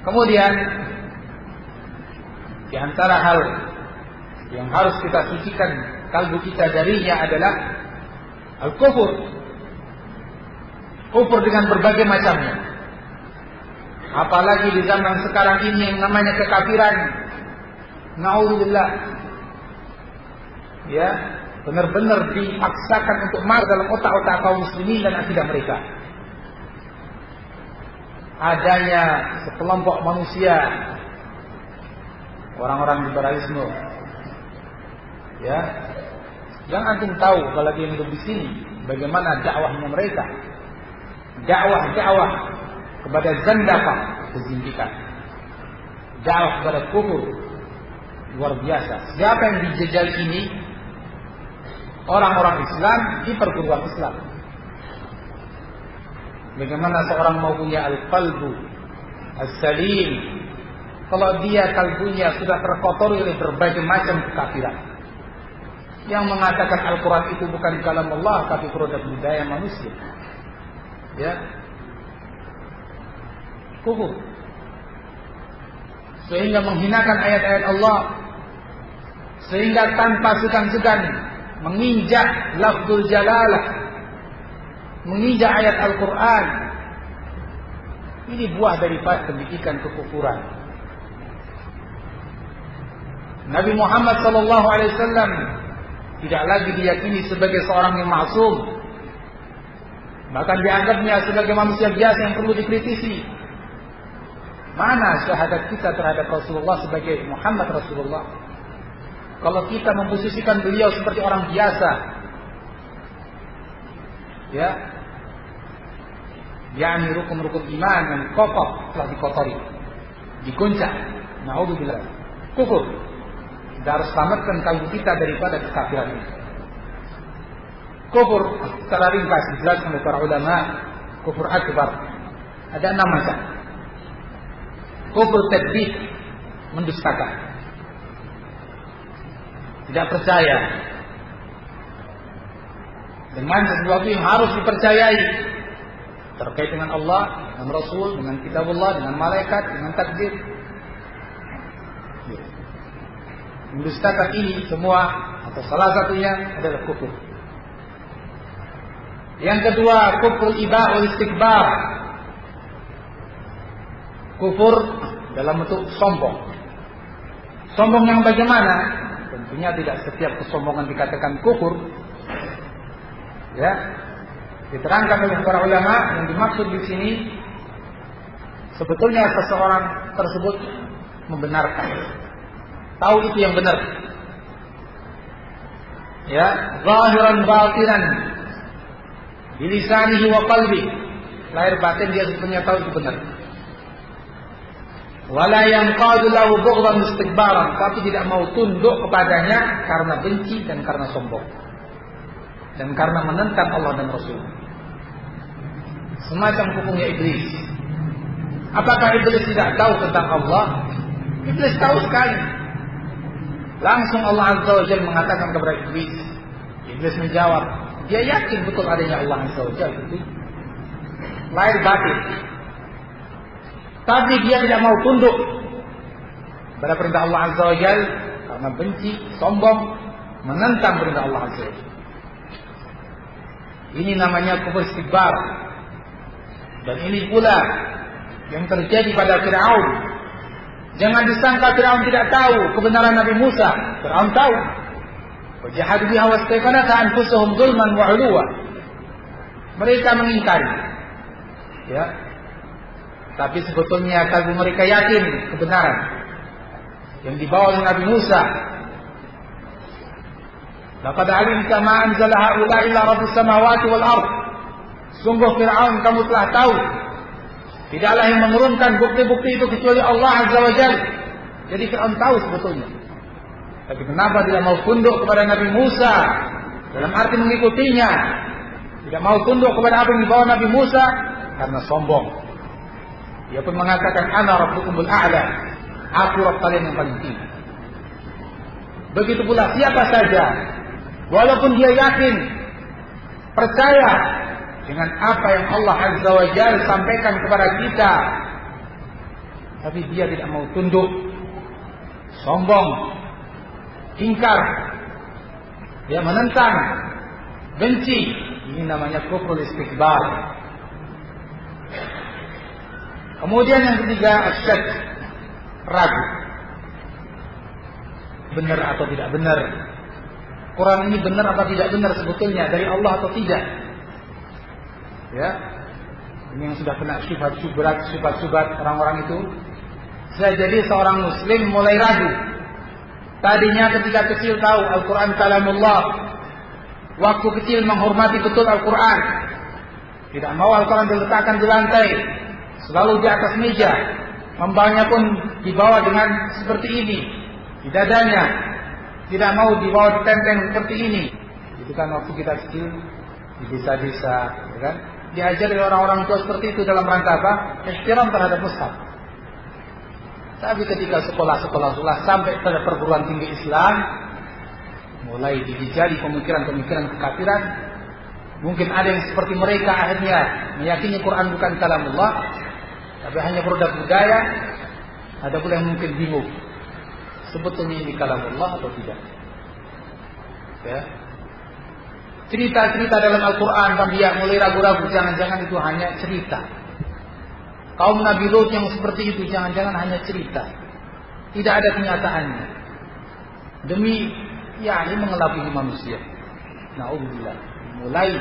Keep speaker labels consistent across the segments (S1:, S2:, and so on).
S1: Kemudian di antara hal yang harus kita sucikan kalbu kita darinya adalah al-kufur. Kufur dengan berbagai macamnya. Apalagi di zaman sekarang ini yang namanya kekafiran. Na'udzubillah. Ya, benar-benar dipaksakan untuk masuk dalam otak-otak kaum muslimin dan akidah mereka. Adanya sekelompok manusia, orang-orang liberalisme, ya, yang antum tahu kalau dia hidup di sini, bagaimana dakwahnya mereka, dakwah kepada zandaqah, kezindikan, dakwah kepada kufur, luar biasa. Siapa yang dijajal ini? Orang-orang Islam di perguruan Islam. Bagaimana seorang mau punya al-qalbu as-salim kalau dia kalbunya sudah terkotori oleh berbagai macam kekafiran, yang mengatakan Al-Quran itu bukan kalam Allah tapi produk budaya manusia, ya, kufur, sehingga menghinakan ayat-ayat Allah, sehingga tanpa segan-segan menginjak lafzul jalalah, menginjak ayat Al-Quran. Ini buah daripada pendidikan kekufuran. Nabi Muhammad SAW tidak lagi diyakini sebagai seorang yang maksum, bahkan dianggapnya sebagai manusia biasa yang perlu dikritisi. Mana syahadat kita terhadap Rasulullah sebagai Muhammad Rasulullah? Kalau kita memposisikan beliau seperti orang biasa, ya, yakni rukun-rukun iman yang kokoh telah dikotori, diguncang. Na'udzubillah. Kufur. Kita harus selamatkan kalbu kita daripada kekafiran ini. Kufur secara ringkas dijelaskan oleh para ulama, kufur akbar ada 6 macam. Kufur takdzib, mendustakan, tidak percaya dengan sesuatu yang harus dipercayai terkait dengan Allah, dengan Rasul, dengan kitabullah, dengan malaikat, dengan takdir. Mendustakan ini semua atau salah satunya adalah kufur. Yang kedua, kufur ibah wal istikbar. Kufur dalam bentuk sombong. Sombong yang bagaimana? Tentunya tidak setiap kesombongan dikatakan kufur. Ya, diterangkan oleh para ulama yang dimaksud di sini sebetulnya seseorang tersebut membenarkan, tahu itu yang benar, ya, zahiran batinan, bilisanihi wa qalbi, lahir batin dia sebenarnya tahu itu benar. Wala yanqadu lahu bughdan istikbaran, tapi tidak mau tunduk kepadanya karena benci dan karena sombong dan karena menentang Allah dan Rasul. Semacam hukumnya iblis. Apakah iblis tidak tahu tentang Allah? Iblis tahu sekali. Langsung Allah Azza wa Jalla mengatakan kepada iblis. Iblis menjawab, dia yakin betul adanya Allah Azza wa Jalla itu lahir batin, tapi dia tidak mau tunduk pada perintah Allah Azza wa Jalla karena benci, sombong, menentang perintah Allah Azza wa Jalla. Ini namanya kufur istikbar. Dan ini pula yang terjadi pada Fir'aun. Jangan disangka Fir'aun tidak tahu kebenaran Nabi Musa. Fir'aun tahu. Wajahadu biha wastaiqanatha anfusuhum zulman wa 'uluwa. Mereka mengingkari. Ya. Tapi sebetulnya kalbu mereka yakin kebenaran yang dibawa oleh Nabi Musa. Laqad 'alimta ma anzala haula illa rabbus samawati wal ardh. Sungguh Fir'aun, kamu telah tahu tidaklah yang menurunkan bukti-bukti itu kecuali Allah Azza wa Jalla. Jadi Fir'aun tahu sebetulnya. Tapi kenapa tidak mau tunduk kepada Nabi Musa? Dalam arti mengikutinya. Tidak mau tunduk kepada apa yang dibawa Nabi Musa karena sombong. Dia pun mengatakan, ana rabbukumul a'la. Aku Rabb kalian yang paling tinggi. Begitu pula siapa saja, walaupun dia yakin, percaya dengan apa yang Allah Azza wa Jalla sampaikan kepada kita tapi dia tidak mau tunduk, sombong, ingkar, dia menentang, benci. Ini namanya kufrul istikbar. Kemudian yang ketiga, asyak, ragu, benar atau tidak benar, Quran ini benar atau tidak benar sebetulnya dari Allah atau tidak. Ya, ini yang sudah kena syubhat orang-orang itu. Bisa jadi seorang muslim mulai ragu. Tadinya ketika kecil tahu Al-Quran kalamullah, waktu kecil menghormati betul Al-Quran, tidak mau Al-Quran diletakkan di lantai, selalu di atas meja, membawanya pun dibawa dengan seperti ini di dadanya, tidak mau dibawa di tenteng seperti ini. Itu kan waktu kita kecil di desa-desa, ya kan? Diajar oleh orang-orang tua seperti itu dalam rangka apa? Ihtiram terhadap mushaf. Tapi ketika sekolah sampai pada perguruan tinggi Islam, mulai dijajari pemikiran-pemikiran kekafiran. Mungkin ada yang seperti mereka akhirnya meyakini Quran bukan kalamullah, tapi hanya produk budaya. Ada pula yang mungkin bingung, sebetulnya ini kalamullah atau tidak. Ya. Cerita-cerita dalam Al-Quran, dia mulai ragu-ragu, jangan-jangan itu hanya cerita. Kaum Nabi Lut yang seperti itu, jangan-jangan hanya cerita, tidak ada kenyataannya. Demi ini mengelabui manusia. Na'udzubillah. Mulai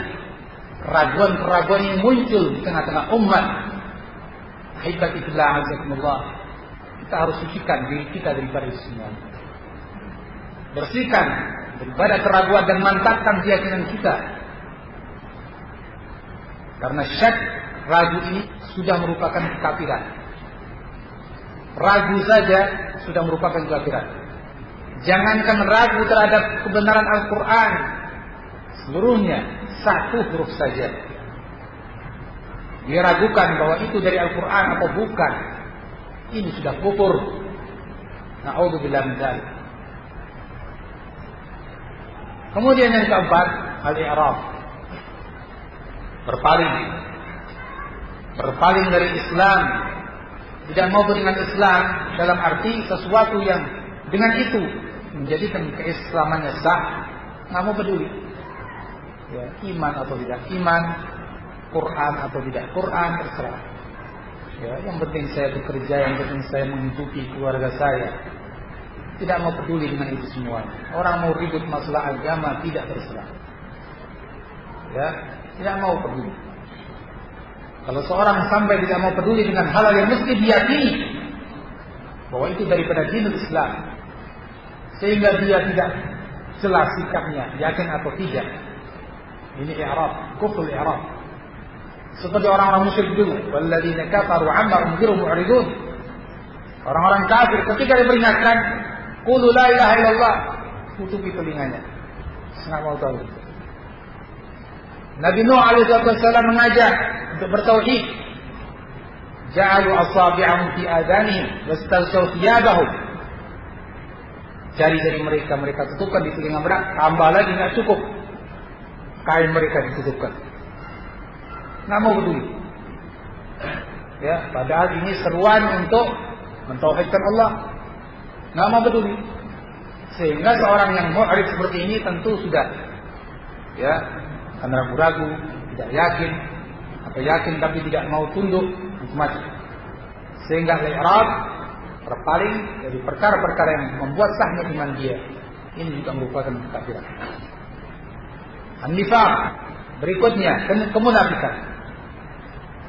S1: keraguan-keraguan yang muncul di tengah-tengah umat. Haibatillah azakumullah. Kita harus sucikan diri kita daripada itu semua. Bersihkan daripada keraguan dan mantapkan keyakinan kita. Karena syak, ragu ini sudah merupakan kekafiran. Ragu saja sudah merupakan kekafiran. Jangankan ragu terhadap kebenaran Al-Quran seluruhnya, satu huruf saja diragukan bahwa itu dari Al-Quran atau bukan, ini sudah kufur. Na'udzubillah min dzalik. Kemudian yang keempat, al-i'rab, berpaling dari Islam, tidak mau beriman Islam dalam arti sesuatu yang dengan itu menjadikan keislamannya sah, nggak mau peduli. Ya, iman atau tidak iman, Quran atau tidak Quran, terserah. Ya, yang penting saya bekerja, yang penting saya menghidupi keluarga saya. Tidak mau peduli dengan itu semua. Orang mau ribut masalah agama, tidak terserah. Ya, tidak mau peduli. Kalau seorang sampai tidak mau peduli dengan hal yang mesti diyakini bahwa itu daripada dinul Islam, sehingga dia tidak jelas sikapnya, yakin atau tidak, ini i'rab, kufrul i'rab. Seperti orang-orang musyrik dulu, walladzina kafaru amma unziru mu'ridun. Orang-orang kafir ketika diperingatkan, qulu la ilaha illallah, tutupi telinganya, enggak mau tahu. Nabi Nuh alaihi wasallam mengajak untuk bertauhid. Ja'alu asabi'ahum fi adanihim wastalsaw thiyabahum. Jari-jari mereka tutupkan di telinga mereka, tambah lagi enggak cukup, kain mereka ditutupkan. Enggak mau peduli. Ya, padahal ini seruan untuk mentauhidkan Allah. Enggak mau peduli. Sehingga seorang yang mu'rid seperti ini tentu sudah akan ragu-ragu, tidak yakin, atau yakin tapi tidak mau tunduk, macam-macam. Sehingga i'rab, berpaling dari perkara-perkara yang membuat sahnya iman dia. Ini juga merupakan kekafiran. An-nifaq, berikutnya kemunafikan.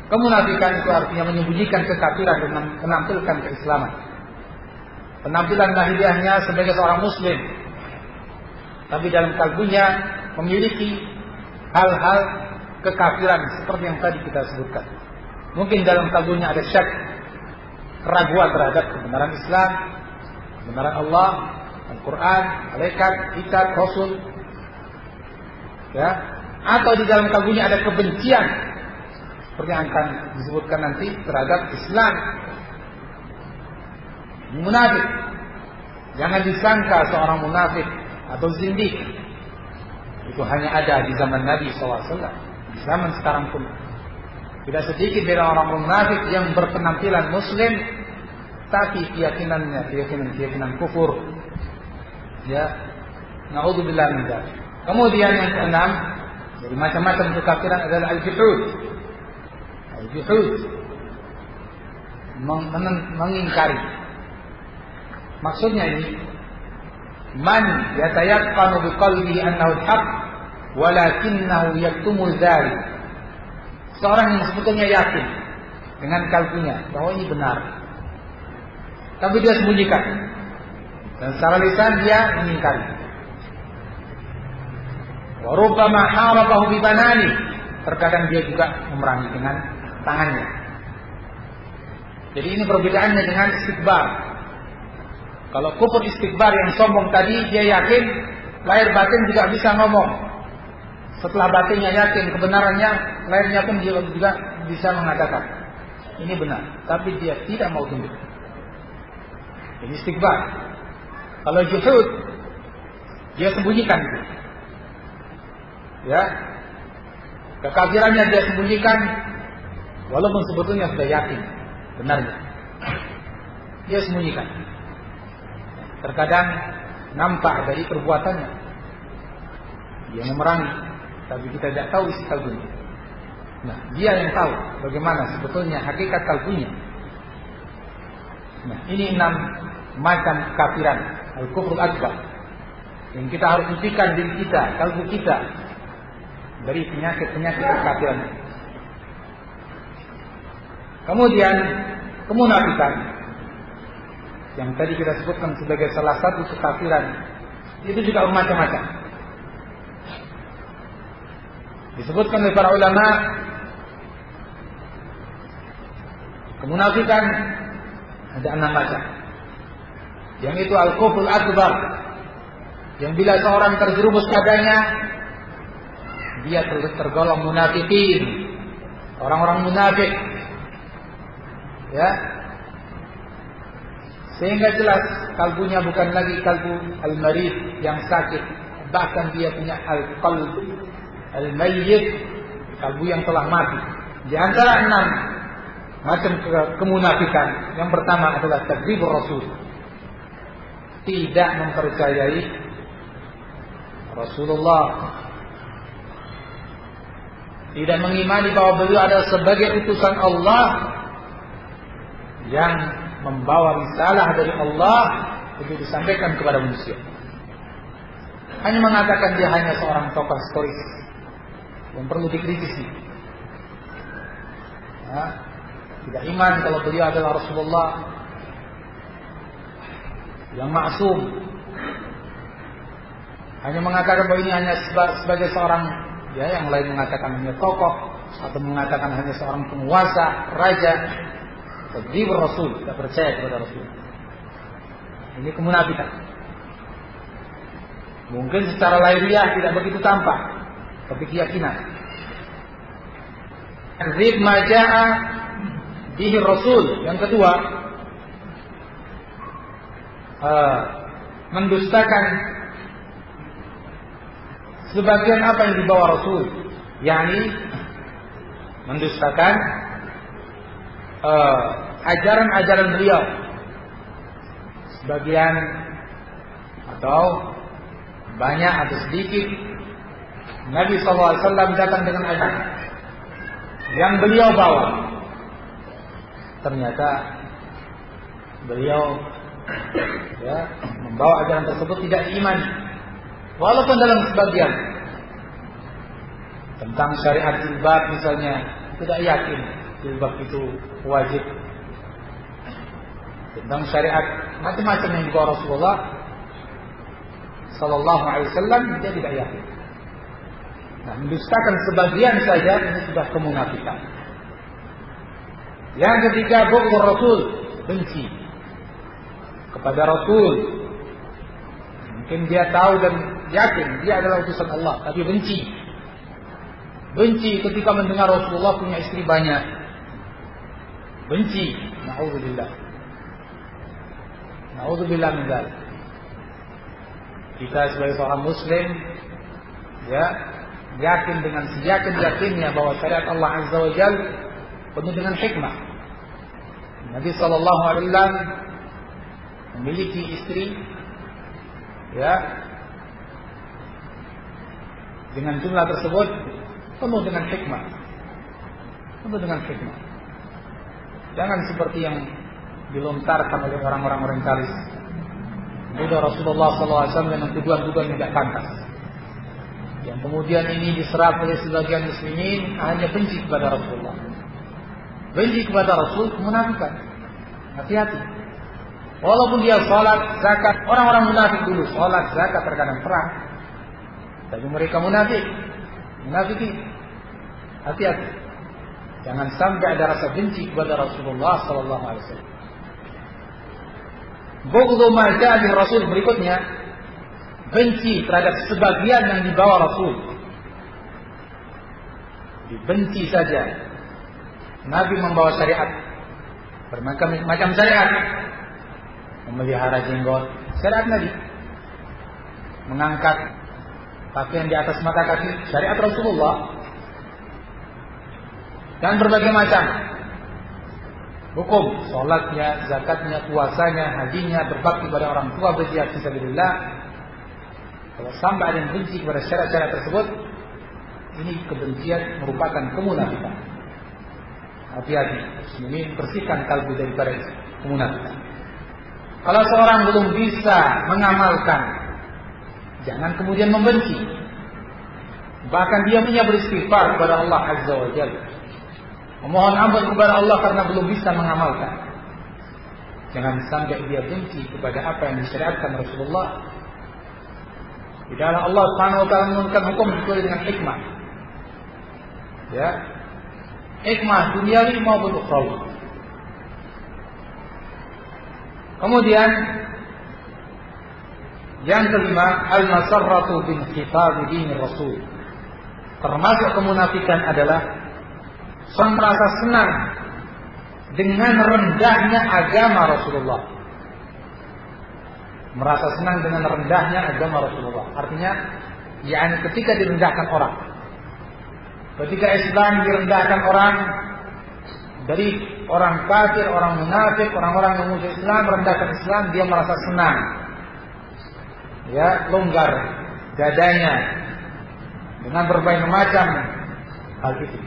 S1: Kemunafikan itu artinya menyembunyikan kekafiran dengan menampilkan keislaman. Penampilan lahiriahnya sebagai seorang muslim, tapi dalam kalbunya memiliki hal-hal kekafiran seperti yang tadi kita sebutkan. Mungkin dalam kalbunya ada syak, keraguan terhadap kebenaran Islam, kebenaran Allah, Al-Quran, malaikat, kitab, Rasul. Ya, atau di dalam kalbunya ada kebencian seperti yang akan disebutkan nanti terhadap Islam. Munafik, jangan disangka seorang munafik atau zindik itu hanya ada di zaman Nabi SAW. Di zaman sekarang pun tidak sedikit dari orang munafik yang berpenampilan muslim, tapi keyakinan kufur. Ya, naudzubillah min dzalik. Kemudian yang keenam, dari macam-macam kekafiran adalah al-juhud. Al-juhud mengingkari. Maksudnya ini, man yatayaqqanu biqalbihi annahu al-haq walakinnahu yaktumul dzalik. Seorang yang sebetulnya yakin dengan kalbunya bahwa ini benar, tapi dia sembunyikan, dan secara lisan dia mengingkari. Wa rubbama harabahu bi banani, terkadang dia juga memerangi dengan tangannya. Jadi ini perbedaannya dengan istikbar. Kalau kufur istikbar yang sombong tadi, dia yakin, lahir batin juga bisa ngomong. Setelah batinnya yakin kebenarannya, lahirnya pun dia juga bisa mengatakan ini benar, tapi dia tidak mau tunduk. Ini istikbar. Kalau juhud, dia sembunyikan itu. Ya, kekafirannya dia sembunyikan, walaupun sebetulnya sudah yakin benarnya. Dia sembunyikan. Terkadang nampak dari perbuatannya, dia memerangi, tapi kita tidak tahu isi kalbunya. Nah, dia yang tahu bagaimana sebetulnya hakikat kalbunya. Nah, ini 6 macam kekafiran, al-kufrul akbar, yang kita harus hentikan diri kita, kalbu kita, dari penyakit-penyakit kekafiran. Kemudian kemunafikan, yang tadi kita sebutkan sebagai salah satu kekafiran, itu juga macam-macam. Disebutkan oleh para ulama, kemunafikan ada 6 macam. Yang itu al-kufrul akbar, yang bila seorang terjerumus padanya, dia tergolong munafikin, orang-orang munafik. Ya, sehingga jelas kalbunya bukan lagi kalbu al-marid yang sakit, bahkan dia punya al-qalb al-mayyit, kalbu yang telah mati. Di antara 6 macam kemunafikan, yang pertama adalah takdzibur rasul, tidak mempercayai Rasulullah, tidak mengimani bahwa beliau adalah sebagai utusan Allah yang membawa risalah dari Allah untuk disampaikan kepada manusia. Hanya mengatakan dia hanya seorang tokoh historis yang perlu dikritisi. Ya, tidak iman kalau beliau adalah Rasulullah yang maksum. Hanya mengatakan bahwa ini hanya sebagai seorang, ya, yang lain mengatakan hanya tokoh, atau mengatakan hanya seorang penguasa, raja. Takdzibur Rasul, tidak percaya kepada Rasul. Ini kemunafikan. Mungkin secara lahiriah tidak begitu tampak, tapi keyakinan. Takdzib ma jaa bihi Rasul. Yang kedua, mendustakan sebagian apa yang dibawa Rasul, yakni mendustakan ajaran-ajaran beliau, sebagian atau banyak atau sedikit. Nabi SAW datang dengan ajaran yang beliau bawa, ternyata beliau, ya, membawa ajaran tersebut tidak diimani, walaupun dalam sebagian. Tentang syariat jilbab misalnya, tidak yakin jilbab itu wajib. Tentang syariat macam-macam yang dibawa Rasulullah Sallallahu Alaihi Wasallam, dia tidak yakin. Nah, mendustakan sebagian saja ini sudah kemunafikan. Yang ketiga, bughdur Rasul, benci kepada Rasul. Mungkin dia tahu dan yakin dia adalah utusan Allah, tapi benci. Benci ketika mendengar Rasulullah punya istri banyak. Benci. Na'udzubillah. Na'udzubillah min dzalik. Kita sebagai seorang muslim, ya, yakin dengan seyakin-yakinnya bahwa syariat Allah Azza wa Jalla penuh dengan hikmah. Nabi sallallahu alaihi wasallam memiliki istri, ya, dengan jumlah tersebut penuh dengan hikmah. Penuh dengan hikmah. Jangan seperti yang dilontarkan oleh orang-orang orientalis. Mudah Rasulullah SAW dengan tuduhan-tuduhan yang tidak pantas. Yang kemudian ini diserap oleh sebagian muslimin hanya benci kepada Rasulullah. Benci kepada Rasul, kemunafikan. Hati-hati. Walaupun dia sholat, zakat, orang-orang munafik dulu sholat, zakat terkadang perang, tapi mereka munafik. Hati-hati. Jangan sampai ada rasa benci kepada Rasulullah sallallahu alaihi wasallam. Bughdhu ma ja'a bi Rasul berikutnya, benci terhadap sebagian yang dibawa Rasul. Dibenci saja. Nabi membawa syariat, bermacam syariat. Memelihara jenggot, syariat Nabi. Mengangkat pakaian di atas mata kaki, syariat Rasulullah. Dan berbagai macam hukum, sholatnya, zakatnya, puasanya, hajinya, berbakti pada orang tua, berjihad fisabilillah. Kalau sampai ada yang benci kepada syarat-syarat tersebut, ini kebencian merupakan kemunafikan. Hati-hati, muslimin, bersihkan kalbu daripada kemunafikan. Kalau seorang belum bisa mengamalkan, jangan kemudian membenci. Bahkan dia punya beristighfar kepada Allah Azza wa Jalla, memohon ampun kepada Allah karena belum bisa mengamalkan. Jangan sampai dia benci kepada apa yang disyariatkan Rasulullah. Tidaklah Allah Subhanahu wa taala menurunkan hukum sesuai dengan hikmah. Ya. Hikmah duniawi maupun ukhrawi. Kemudian yang kelima, al-masarratu bin khitab din Rasul. Termasuk kemunafikan adalah seorang merasa senang dengan rendahnya agama Rasulullah. Merasa senang dengan rendahnya agama Rasulullah. Artinya, yakni ketika direndahkan orang, ketika Islam direndahkan orang, dari orang kafir, orang munafik, orang-orang yang musuh Islam merendahkan Islam, dia merasa senang. Ya, longgar dadanya dengan berbagai macam hal itu.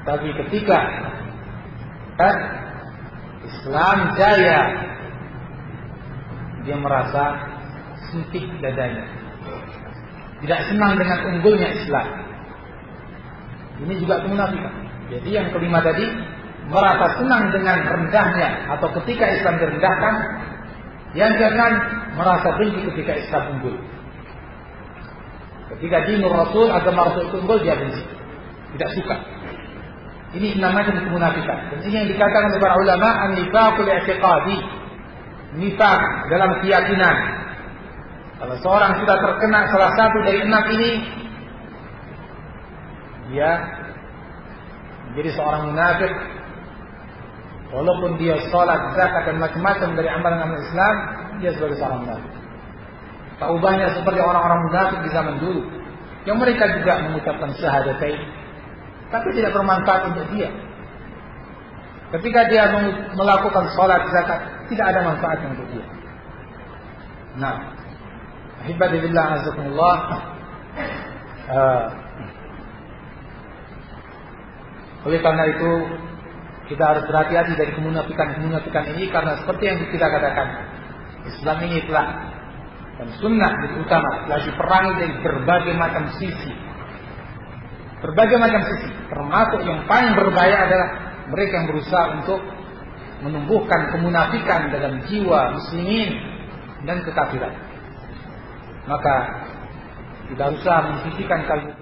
S1: Tapi ketika Islam jaya, dia merasa sempit dadanya, tidak senang dengan unggulnya Islam. Ini juga kemunafikan. Jadi yang kelima tadi, merasa senang dengan rendahnya atau ketika Islam direndahkan. Yang keenam, merasa benci ketika Islam unggul. Ketika dinur Rasul, agama Rasul itu unggul, dia benci, tidak suka. Ini namanya kemunafikan. Dan ini yang dikatakan oleh para ulama, an-nifaqul i'tiqadi, nifaq dalam keyakinan. Kalau seorang sudah terkena salah satu dari 6 ini, dia menjadi seorang munafik. Walaupun dia sholat, zakat dan macam-macam dari amalan-amalan Islam, dia sebagai seorang munafik. Tak ubahnya seperti orang-orang munafik di zaman dulu, yang mereka juga mengucapkan syahadatain, tapi tidak bermanfaat untuk dia. Ketika dia melakukan sholat, zakat, tidak ada manfaatnya untuk dia. Nah, ahibadillah azakumullah, oleh karena itu kita harus berhati-hati dari kemunafikan ini, karena seperti yang kita katakan, Islam ini telah, dan sunnah yang utama telah diperangi dari berbagai macam sisi. Berbagai macam sisi, termasuk yang paling berbahaya adalah mereka yang berusaha untuk menumbuhkan kemunafikan dalam jiwa muslimin dan kekafiran. Maka kita usaha mensisikan kalbu